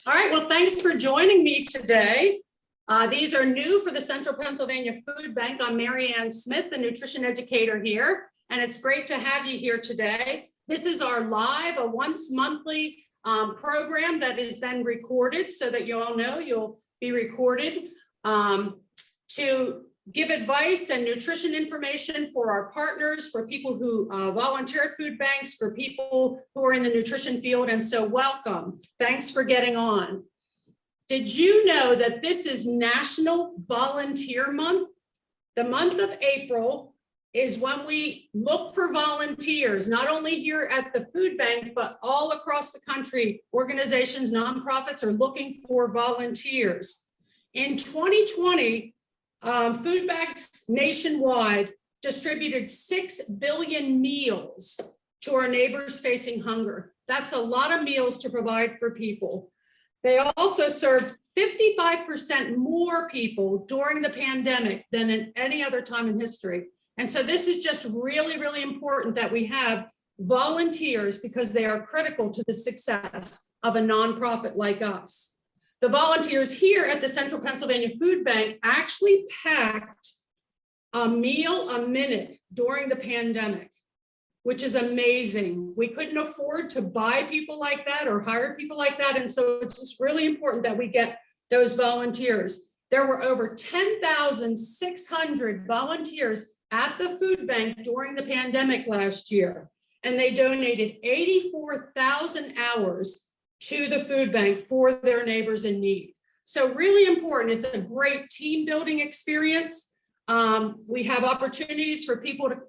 All right, well, thanks for joining me today. These are new for the Central Pennsylvania Food Bank. I'm Mary Ann Smith, the nutrition educator here, and it's great to have you here today. This is our live, a once monthly program that is then recorded so that you all know you'll be recorded to give advice and nutrition information for our partners, for people who volunteer at food banks, for people who are in the nutrition field. And so welcome. Thanks for getting on. Did you know that this is National Volunteer Month? The month of April is when we look for volunteers, not only here at the food bank, but all across the country. Organizations, nonprofits are looking for volunteers. In 2020, food banks nationwide distributed 6 billion meals to our neighbors facing hunger. That's a lot of meals to provide for people. They also served 55% more people during the pandemic than in any other time in history. And so this is just really, really important that we have volunteers because they are critical to the success of a nonprofit like us. The volunteers here at the Central Pennsylvania Food Bank actually packed a meal a minute during the pandemic, which is amazing. We couldn't afford to buy people like that or hire people like that. And so it's just really important that we get those volunteers. There were over 10,600 volunteers at the food bank during the pandemic last year, and they donated 84,000 hours to the food bank for their neighbors in need. So really important. It's a great team building experience. We have opportunities for people to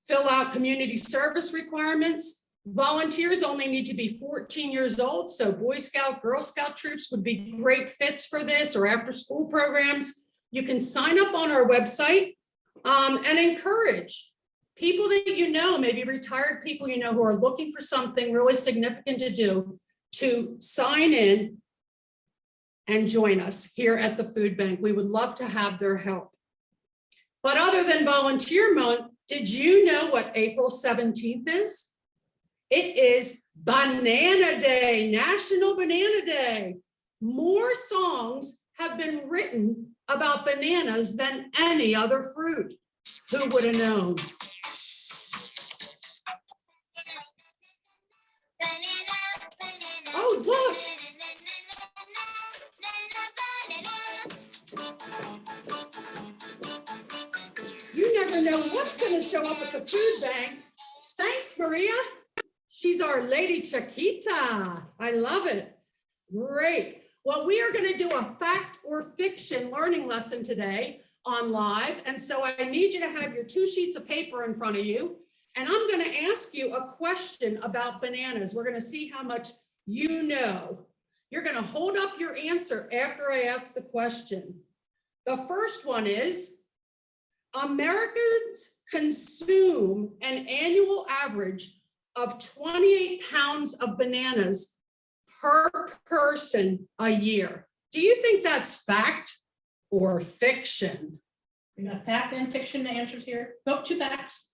fill out community service requirements. Volunteers only need to be 14 years old. So Boy Scout, Girl Scout troops would be great fits for this, or after school programs. You can sign up on our website and encourage people that you know, maybe retired people you know who are looking for something really significant to do, to sign in and join us here at the food bank. We would love to have their help. But other than Volunteer Month, did you know what April 17th is? It is Banana Day, National Banana Day. More songs have been written about bananas than any other fruit. Who would have known? Oh, look. You never know what's going to show up at the food bank. Thanks, Maria. She's our Lady Chiquita. I love it. Great. Well, we are going to do a fact or fiction learning lesson today on live. And so I need you to have your 2 sheets of paper in front of you. And I'm going to ask you a question about bananas. We're going to see how much you know. You're going to hold up your answer after I ask the question. The first one is, Americans consume an annual average of 28 pounds of bananas per person a year. Do you think that's fact or fiction? We got fact and fiction answers here. Nope, 2 facts.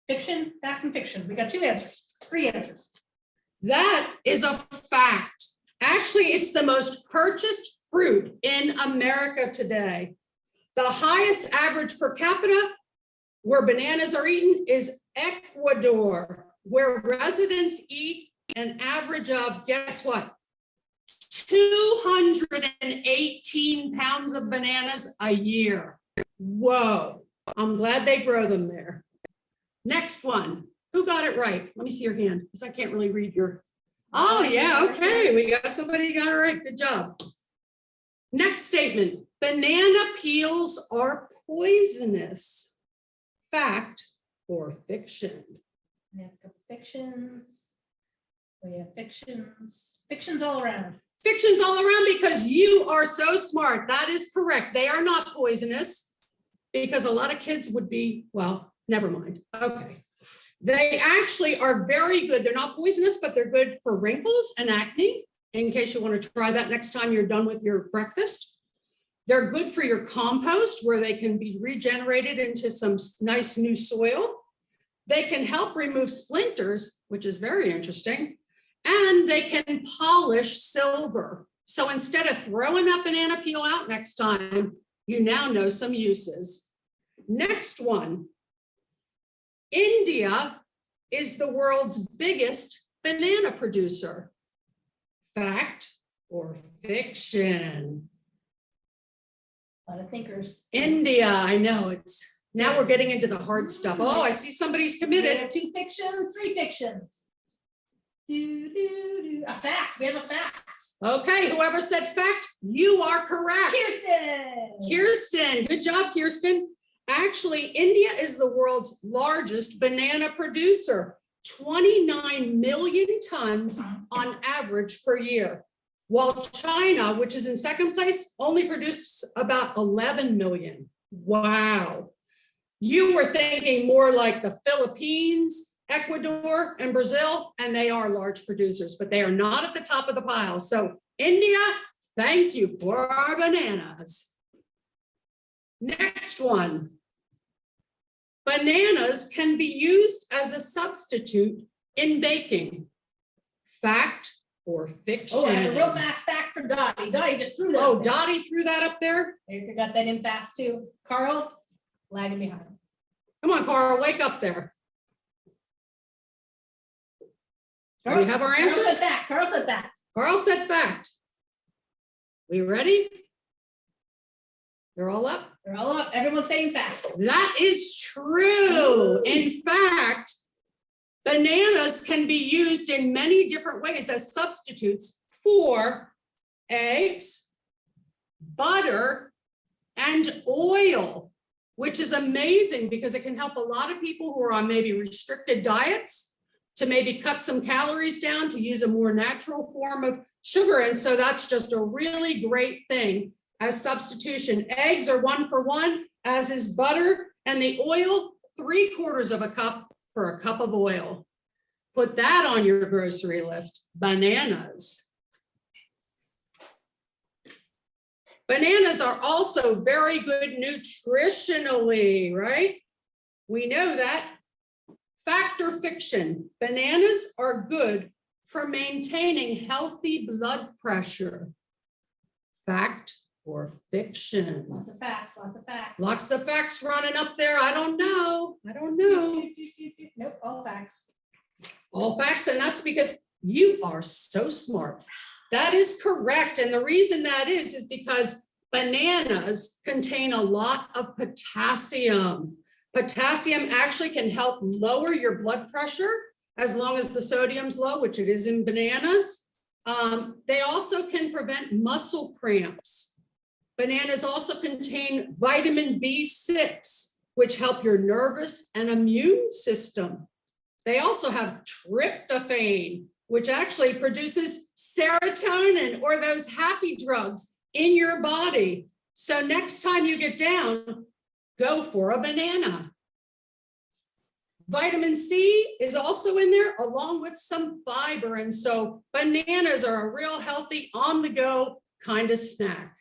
Fiction, fact, and fiction. We got 2 answers, 3 answers. That is a fact. Actually, it's the most purchased fruit in America today. The highest average per capita where bananas are eaten is Ecuador, where residents eat an average of, guess what? 218 pounds of bananas a year. Whoa, I'm glad they grow them there. Next one. Who got it right? Let me see your hand, because I can't really read your. Oh, yeah, okay. We got somebody got it right. Good job. Next statement. Banana peels are poisonous. Fact or fiction? We have a couple fictions. We have fictions. Fictions all around. Fictions all around because you are so smart. That is correct. They are not poisonous because a lot of kids would be, well, never mind. Okay. They actually are very good. They're not poisonous, but they're good for wrinkles and acne, in case you want to try that next time you're done with your breakfast. They're good for your compost, where they can be regenerated into some nice new soil. They can help remove splinters, which is very interesting. And they can polish silver. So instead of throwing that banana peel out next time, you now know some uses. Next one. India is the world's biggest banana producer. Fact or fiction? A lot of thinkers. India, I know it's, now we're getting into the hard stuff. Oh, I see somebody's We committed. have 2 fictions, 3 fictions. A fact, we have a fact. Okay, whoever said fact, you are correct. Kirsten. Kirsten, good job, Kirsten. Actually, India is the world's largest banana producer, 29 million tons on average per year. While China, which is in second place, only produced about 11 million. Wow. You were thinking more like the Philippines, Ecuador, and Brazil, and they are large producers, but they are not at the top of the pile. So India, thank you for our bananas. Next one. Bananas can be used as a substitute in baking. Fact or fiction? Oh, I have a real fast fact for Dottie. Dottie just threw that. Oh, up there. Dottie threw that up there? You got that in fast too. Carl, lagging behind. Come on, Carl, wake up there. Do we have our Carl answers? said that. Carl said that. Carl said fact. We ready? They're all up? They're all up. Everyone's saying fact. That is true. In fact, bananas can be used in many different ways as substitutes for eggs, butter, and oil, which is amazing because it can help a lot of people who are on maybe restricted diets to maybe cut some calories down to use a more natural form of sugar. And so that's just a really great thing as substitution. Eggs are 1 for 1, as is butter, and the oil, 3/4 of a cup for a cup of oil. Put that on your grocery list. Bananas. Bananas are also very good nutritionally, right? We know that. Fact or fiction? Bananas are good for maintaining healthy blood pressure. Fact or fiction? Lots of facts, lots of facts. Lots of facts running up there. I don't know. I don't know. Nope, all facts. All facts, and that's because you are so smart. That is correct. And the reason that is because bananas contain a lot of potassium. Potassium actually can help lower your blood pressure as long as the sodium's low, which it is in bananas. They also can prevent muscle cramps. Bananas also contain vitamin B6, which help your nervous and immune system. They also have tryptophan, which actually produces serotonin, or those happy drugs in your body. So next time you get down, go for a banana. Vitamin C is also in there along with some fiber. And so bananas are a real healthy on-the-go kind of snack.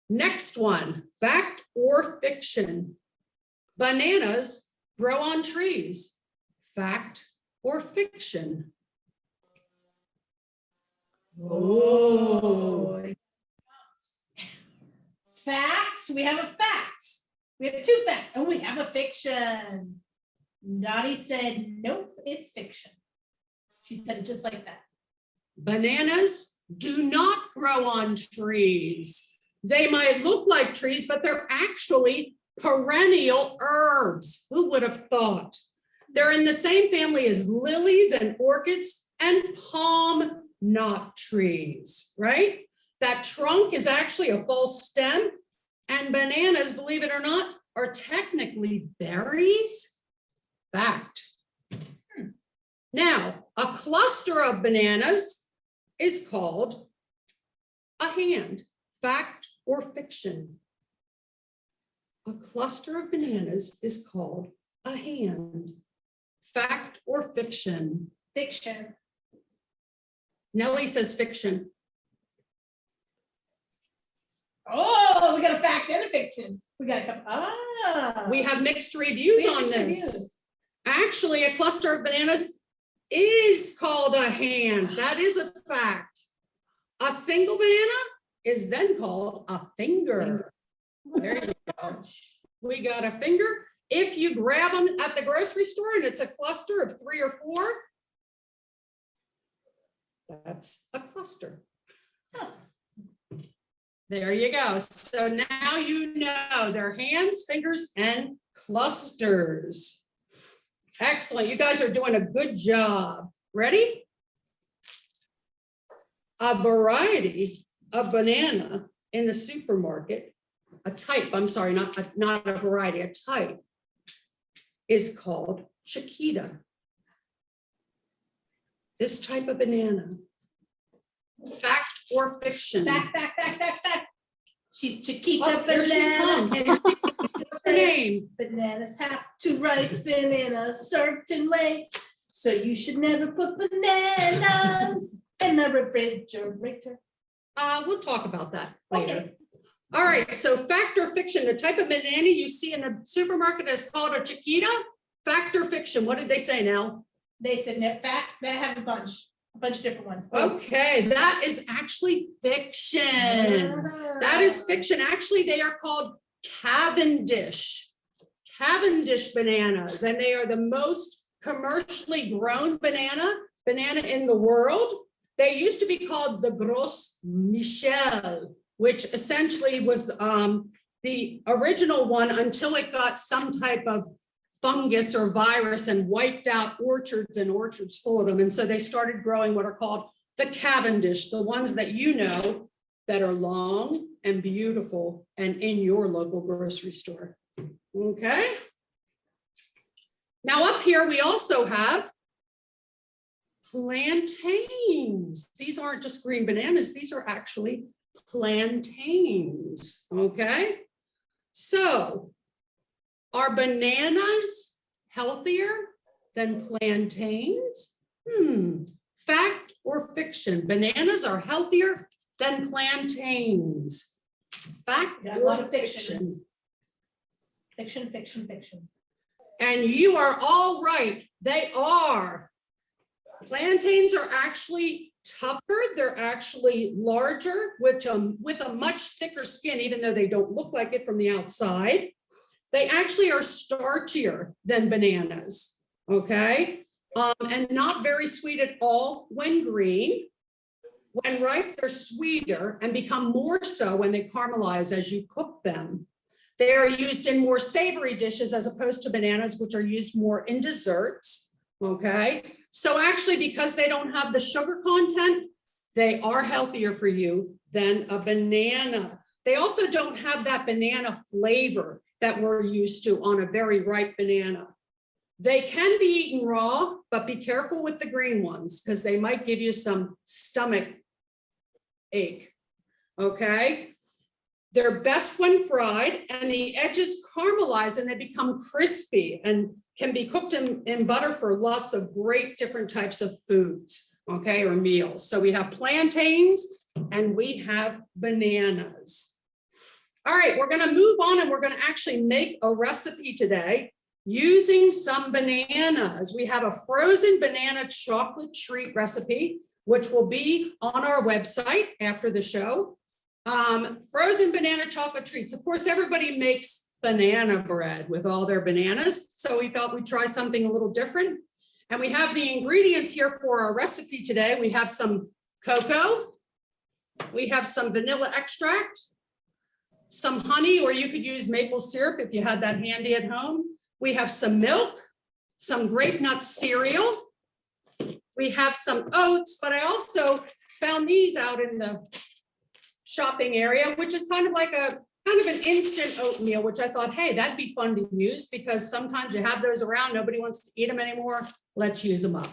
Next one, fact or fiction? Bananas grow on trees. Fact or fiction? Oh. Facts, we have a fact. We have 2 facts, and we have a fiction. Dottie said, nope, it's fiction. She said it just like that. Bananas do not grow on trees. They might look like trees, but they're actually perennial herbs. Who would have thought? They're in the same family as lilies and orchids and palm knot trees, right? That trunk is actually a false stem, and bananas, believe it or not, are technically berries. Fact. Now, a cluster of bananas is called a hand. Fact or fiction? A cluster of bananas is called a hand. Fact or fiction? Fiction. Nellie says fiction. Oh, we got a fact and a fiction. We got a We have mixed reviews We have on mixed this. reviews. Actually, a cluster of bananas is called a hand. That is a fact. A single banana is then called a finger. There you go. We got a finger. If you grab them at the grocery store and it's a cluster of 3 or 4, that's a cluster. There you go. So now you know they're hands, fingers, and clusters. Excellent. You guys are doing a good job. Ready? A variety of banana in the supermarket, a type, I'm sorry, not a variety, a type, is called Chiquita. This type of banana. Fact or fiction? Fact. She's Chiquita Oh, here she banana. comes. What's her name? Bananas have to ripen in a certain way. So you should never put bananas in the refrigerator. We'll talk about that later. Okay. All right, so fact or fiction, the type of banana you see in the supermarket is called a Chiquita. Fact or fiction, what did they say now? They said no fact. They have a bunch of different ones. Okay, that is actually fiction. That is fiction. Actually, they are called Cavendish bananas, and they are the most commercially grown banana in the world. They used to be called the Gros Michel, which essentially was the original one until it got some type of fungus or virus and wiped out orchards and orchards full of them. And so they started growing what are called the Cavendish, the ones that you know that are long and beautiful and in your local grocery store. Okay. Now up here, we also have plantains. These aren't just green bananas. These are actually plantains. Okay. So are bananas healthier than plantains? Fact or fiction? Bananas are healthier than plantains. Fact Yeah, a or lot of fiction? Fiction. And And you are all right. They are. Plantains are actually tougher. They're actually larger with a much thicker skin, even though they don't look like it from the outside. They actually are starchier than bananas, okay? And not very sweet at all when green. When ripe, they're sweeter and become more so when they caramelize as you cook them. They are used in more savory dishes as opposed to bananas, which are used more in desserts, okay? So actually, because they don't have the sugar content, they are healthier for you than a banana. They also don't have that banana flavor that we're used to on a very ripe banana. They can be eaten raw, but be careful with the green ones because they might give you some stomach ache, okay? They're best when fried and the edges caramelize and they become crispy and can be cooked in butter for lots of great different types of foods, okay, or meals. So we have plantains and we have bananas. All right, we're gonna move on and we're gonna actually make a recipe today using some bananas. We have a frozen banana chocolate treat recipe, which will be on our website after the show. Frozen banana chocolate treats. Of course, everybody makes banana bread with all their bananas. So we thought we'd try something a little different. And we have the ingredients here for our recipe today. We have some cocoa. We have some vanilla extract, some honey, or you could use maple syrup if you had that handy at home. We have some milk, some grape nut cereal. We have some oats, but I also found these out in the shopping area, which is kind of an instant oatmeal, which I thought, hey, that'd be fun to use because sometimes you have those around, nobody wants to eat them anymore. Let's use them up.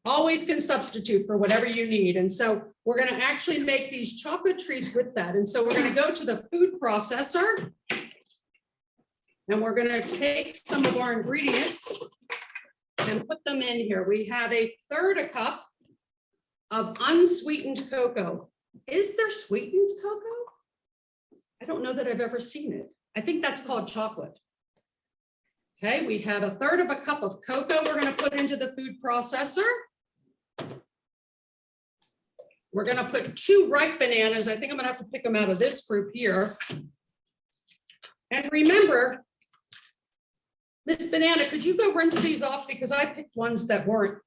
Always can substitute for whatever you need. And so we're going to actually make these chocolate treats with that. And so we're going to go to the food processor and we're going to take some of our ingredients and put them in here. We have 1/3 cup of unsweetened cocoa. Is there sweetened cocoa? I don't know that I've ever seen it. I think that's called chocolate. Okay, we have 1/3 cup of cocoa we're going to put into the food processor. We're going to put 2 ripe bananas. I think I'm going to have to pick them out of this group here. And remember, Miss Banana, could you go rinse these off because I picked ones that weren't.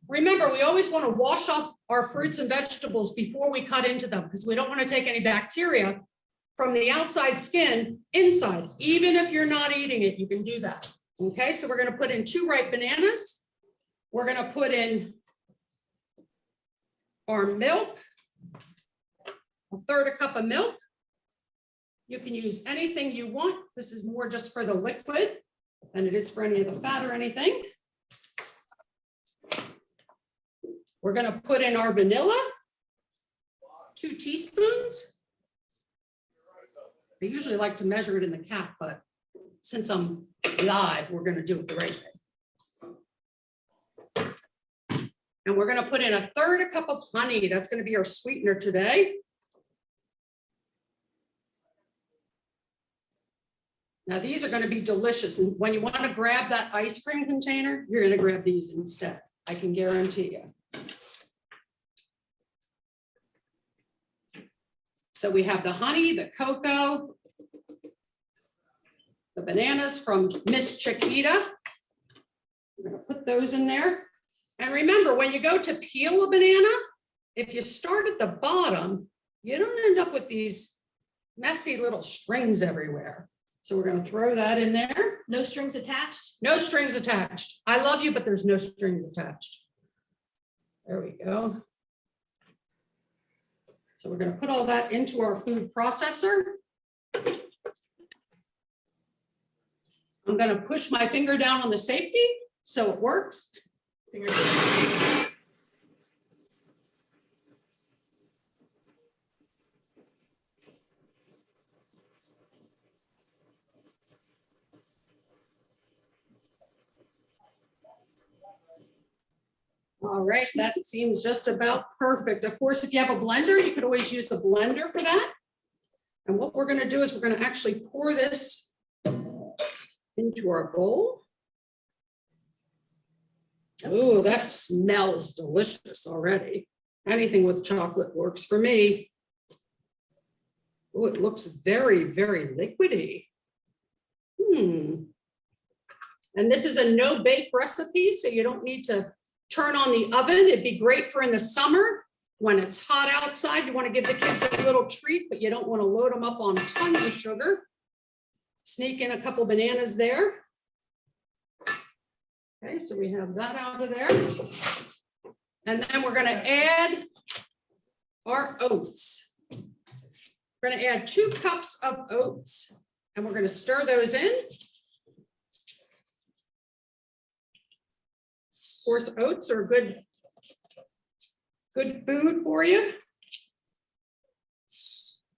Remember, we always want to wash off our fruits and vegetables before we cut into them because we don't want to take any bacteria from the outside skin inside. Even if you're not eating it, you can do that. Okay, so we're going to put in 2 ripe bananas. We're going to put in our milk, 1/3 cup of milk. You can use anything you want. This is more just for the liquid than it is for any of the fat or anything. We're going to put in our vanilla, 2 teaspoons. I usually like to measure it in the cap, but since I'm live, we're going to do it the right way. And we're going to put in 1/3 cup of honey. That's going to be our sweetener today. Now these are going to be delicious. And when you want to grab that ice cream container, you're going to grab these instead. I can guarantee you. So we have the honey, the cocoa, the bananas from Miss Chiquita. We're going to put those in there. And remember, when you go to peel a banana, if you start at the bottom, you don't end up with these messy little strings everywhere. So we're going to throw that in there. No strings attached? No strings attached. I love you, but there's no strings attached. There we go. So we're going to put all that into our food processor. I'm going to push my finger down on the safety so it works. Finger down. All right, that seems just about perfect. Of course, if you have a blender, you could always use a blender for that. And what we're going to do is we're going to actually pour this into our bowl. Oh, that smells delicious already. Anything with chocolate works for me. Oh, it looks very, very liquidy. And this is a no-bake recipe, so you don't need to turn on the oven. It'd be great for in the summer when it's hot outside. You want to give the kids a little treat, but you don't want to load them up on tons of sugar. Sneak in a couple bananas there. Okay, so we have that out of there. And then we're going to add our oats. We're going to add 2 cups of oats, and we're going to stir those in. Of course, oats are good food for you.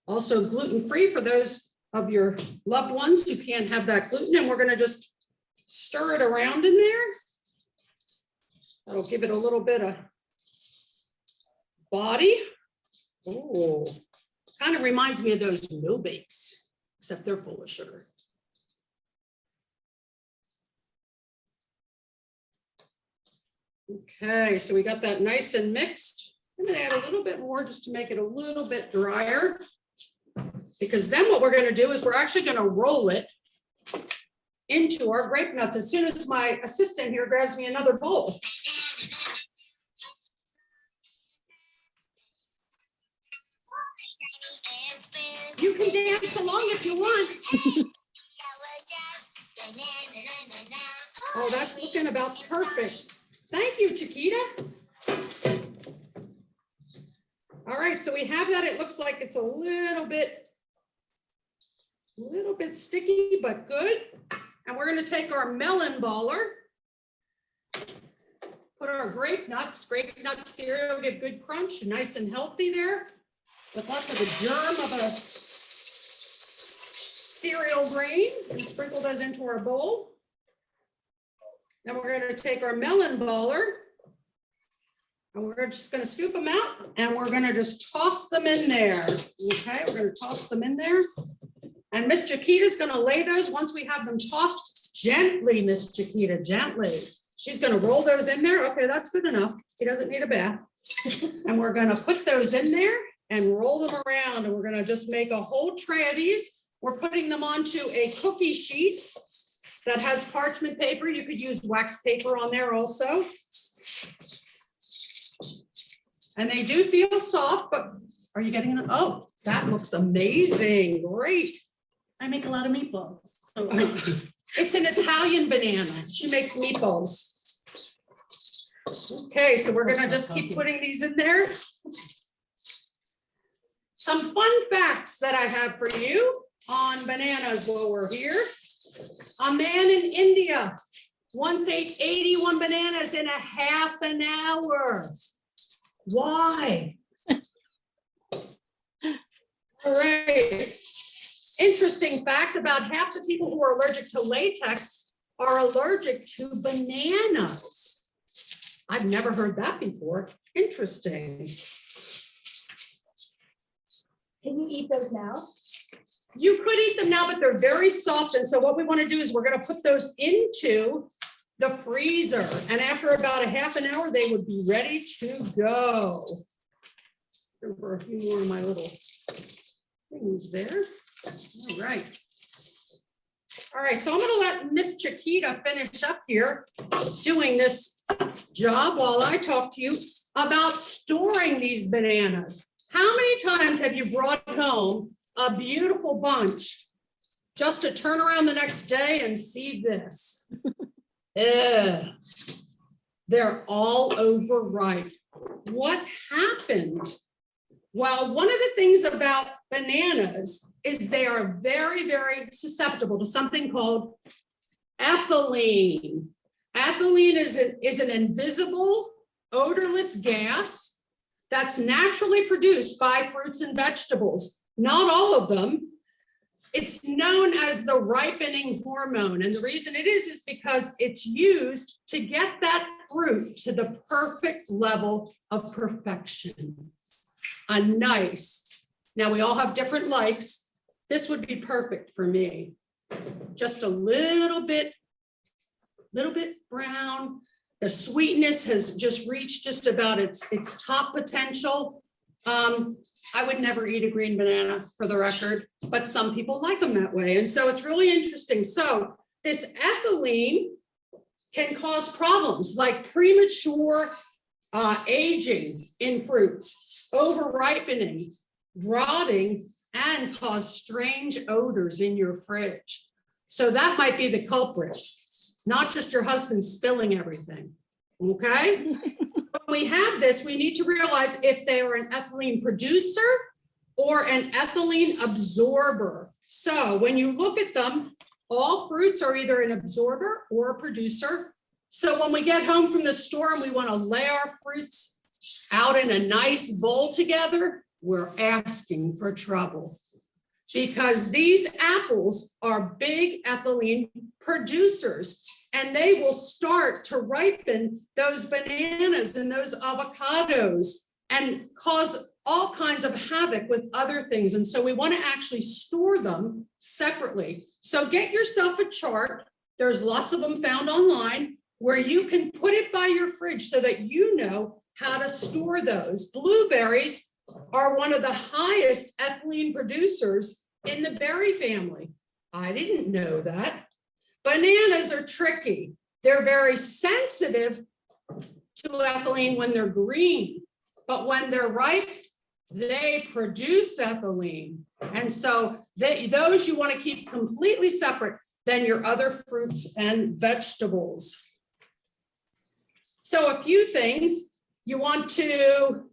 Also gluten-free for those of your loved ones who can't have that gluten. And we're going to just stir it around in there. That'll give it a little bit of body. Oh, kind of reminds me of those no bakes, except they're full of sugar. Okay, so we got that nice and mixed. I'm going to add a little bit more just to make it a little bit drier, because then what we're going to do is we're actually going to roll it into our grape nuts as soon as my assistant here grabs me another bowl. You can dance along if you want. Oh, that's looking about perfect. Thank you, Chiquita. All right, so we have that. It looks like it's a little bit sticky, but good. And we're going to take our melon baller, put our grape nut cereal, get good crunch, nice and healthy there, with lots of the germ of a cereal grain, and sprinkle those into our bowl. Then we're going to take our melon baller, and we're just going to scoop them out, and we're going to just toss them in there. Okay, we're going to toss them in there. And Miss Chiquita's going to lay those. Once we have them tossed, Gently, Miss Chiquita, gently. She's gonna roll those in there. Okay, that's good enough. He doesn't need a bath. And we're gonna put those in there and roll them around, and we're gonna just make a whole tray of these. We're putting them onto a cookie sheet that has parchment paper. You could use wax paper on there also. And they do feel soft, but are you getting it? Oh, that looks amazing. Great. I make a lot of meatballs. So It's an Italian banana. She makes meatballs. Okay, so we're gonna just keep putting these in there. Some fun facts that I have for you on bananas while we're here. A man in India once ate 81 bananas in a half an hour. Why? All right. Interesting fact, about half the people who are allergic to latex are allergic to bananas. I've never heard that before. Interesting. can you eat those now? You could eat them now, but they're very soft. And so what we want to do is we're going to put those into the freezer. And after about a half an hour, they would be ready to go. There were a few more of my little things there. All right. All right, so I'm going to let Miss Chiquita finish up here doing this job while I talk to you about storing these bananas. How many times have you brought home a beautiful bunch just to turn around the next day and see this? Ugh. They're all overripe. What happened? Well, one of the things about bananas is they are very, very susceptible to something called ethylene. Ethylene is an invisible, odorless gas that's naturally produced by fruits and vegetables. Not all of them. It's known as the ripening hormone. And the reason it is because it's used to get that fruit to the perfect level of perfection. A nice, now we all have different likes. This would be perfect for me. Just a little bit brown. The sweetness has just reached just about its top potential. I would never eat a green banana, for the record, but some people like them that way. And so it's really interesting. So this ethylene can cause problems like premature aging in fruits, over ripening, rotting, and cause strange odors in your fridge. So that might be the culprit, not just your husband spilling everything. Okay. When we have this, we need to realize if they are an ethylene producer or an ethylene absorber. So when you look at them, all fruits are either an absorber or a producer. So when we get home from the store and we want to lay our fruits out in a nice bowl together, we're asking for trouble, because these apples are big ethylene producers, and they will start to ripen those bananas and those avocados and cause all kinds of havoc with other things. And so we want to actually store them separately. So get yourself a chart. There's lots of them found online where you can put it by your fridge so that you know how to store those. Blueberries are one of the highest ethylene producers in the berry family. I didn't know that. Bananas are tricky. They're very sensitive to ethylene when they're green, but when they're ripe, they produce ethylene. And so those you want to keep completely separate than your other fruits and vegetables. So a few things. You want to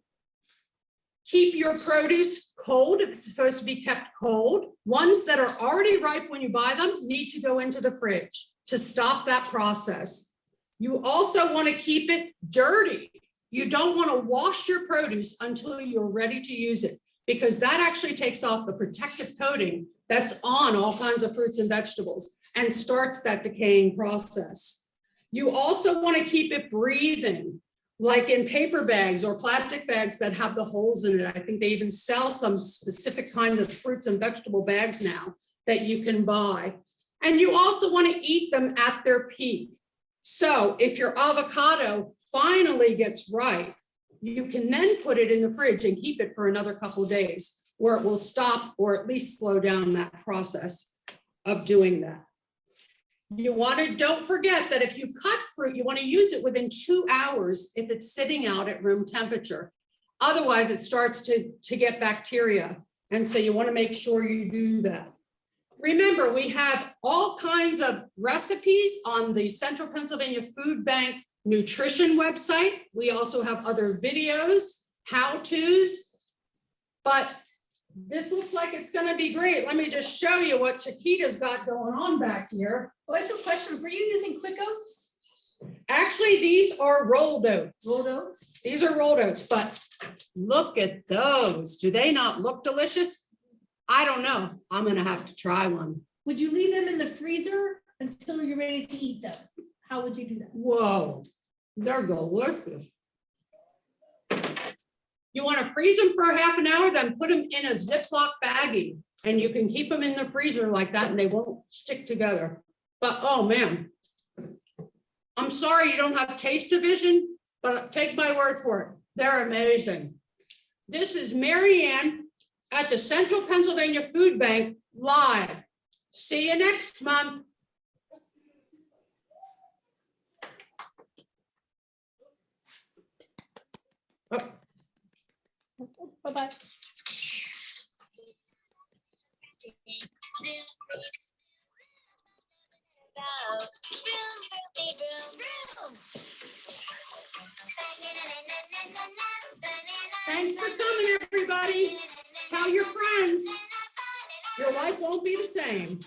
keep your produce cold if it's supposed to be kept cold. Ones that are already ripe when you buy them need to go into the fridge to stop that process. You also want to keep it dirty. You don't want to wash your produce until you're ready to use it, because that actually takes off the protective coating that's on all kinds of fruits and vegetables and starts that decaying process. You also want to keep it breathing, like in paper bags or plastic bags that have the holes in it. I think they even sell some specific kind of fruits and vegetable bags now that you can buy. And you also want to eat them at their peak. So if your avocado finally gets ripe, you can then put it in the fridge and keep it for another couple of days, where it will stop or at least slow down that process of doing that. You want to, don't forget that if you cut fruit, you want to use it within 2 hours if it's sitting out at room temperature. Otherwise, it starts to get bacteria. And so you want to make sure you do that. Remember, we have all kinds of recipes on the Central Pennsylvania Food Bank nutrition website. We also have other videos, how-tos, but this looks like it's going to be great. Let me just show you what Chiquita's got going on back here. Oh, I have a question. Were you using quick oats? Actually, these are rolled oats. Rolled oats? These are rolled oats, but look at those. Do they not look delicious? I don't know. I'm going to have to try one. Would you leave them in the freezer until you're ready to eat them? How would you do that? Whoa, they're delicious. You want to freeze them for a half an hour, then put them in a Ziploc baggie, and you can keep them in the freezer like that and they won't stick together. But oh man, I'm sorry you don't have taste division, but take my word for it. They're amazing. This is Mary Ann at the Central Pennsylvania Food Bank live. See you next month. Oh. Bye-bye. Thanks for coming, everybody. Tell your friends. Your life won't be the same.